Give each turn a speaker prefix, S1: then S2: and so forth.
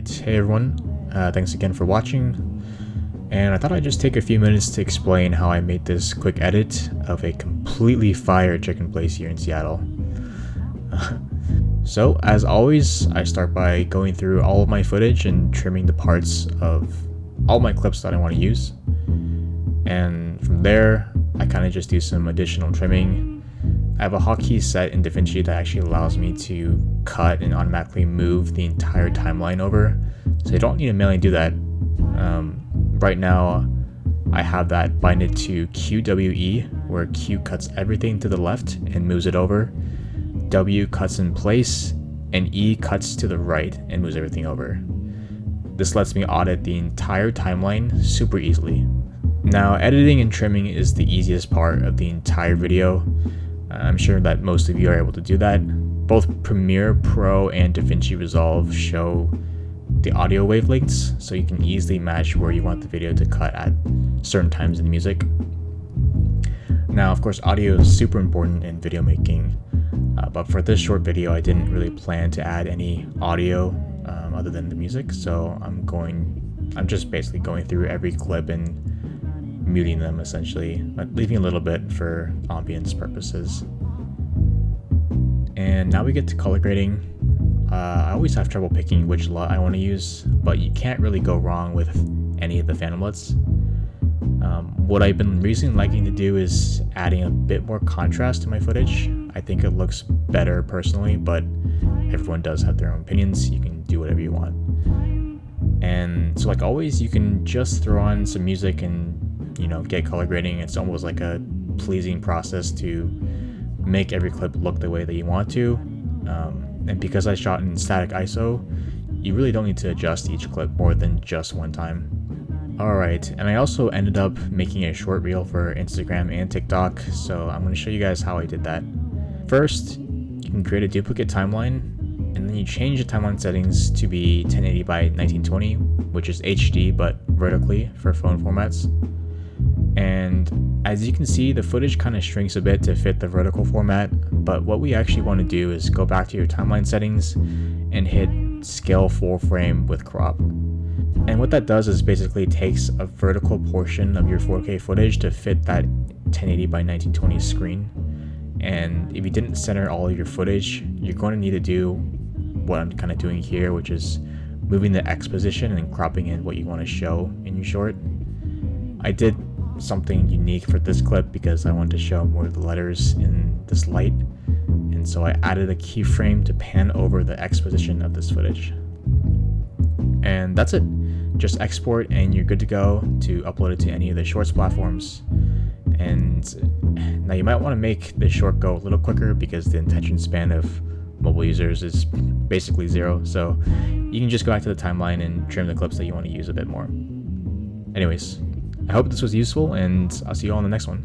S1: Alright, hey everyone, thanks again for watching, and I thought I'd just take a few minutes to explain how I made this quick edit of a completely fire chicken place here in Seattle. So, as always, I start by going through all of my footage and trimming the parts of all my clips that I want to use, and from there, I kind of just do some additional trimming. I have a hotkey set in DaVinci that actually allows me to cut and automatically move the entire timeline over, so you don't need to manually do that. Right now, I have that binded to QWE, where Q cuts everything to the left and moves it over, W cuts in place, and E cuts to the right and moves everything over. This lets me audit the entire timeline super easily. Now, editing and trimming is the easiest part of the entire video. I'm sure that most of you are able to do that. Both Premiere Pro and DaVinci Resolve show the audio wavelengths, so you can easily match where you want the video to cut at certain times in the music. Now, of course, audio is super important in video making, but for this short video, I didn't really plan to add any audio other than the music, so I'm just basically going through every clip and muting them essentially, but leaving a little bit for ambience purposes. And now we get to color grading. I always have trouble picking which LUT I want to use, but you can't really go wrong with any of the phantom LUTs. What I've been recently liking to do is adding a bit more contrast to my footage. I think it looks better personally, but everyone does have their own opinions. You can do whatever you want. And so, like always, you can just throw on some music and get color grading. It's almost like a pleasing process to make every clip look the way that you want to. And because I shot in static ISO, you really don't need to adjust each clip more than just one time. Alright, and I also ended up making a short reel for Instagram and TikTok, so I'm going to show you guys how I did that. First, you can create a duplicate timeline, and then you change the timeline settings to be 1080 by 1920, which is HD but vertically for phone formats. And as you can see, the footage kind of shrinks a bit to fit the vertical format, but what we actually want to do is go back to your timeline settings and hit scale full frame with crop. And what that does is basically takes a vertical portion of your 4K footage to fit that 1080 by 1920 screen. And if you didn't center all of your footage, you're going to need to do what I'm kind of doing here, which is moving the X position and cropping in what you want to show in your short. I did something unique for this clip because I wanted to show more of the letters in this light, and so I added a keyframe to pan over the X position of this footage. And that's it. Just export and you're good to go to upload it to any of the Shorts platforms. And now you might want to make this short go a little quicker because the attention span of mobile users is basically 0, so you can just go back to the timeline and trim the clips that you want to use a bit more. Anyways, I hope this was useful, and I'll see you all in the next one.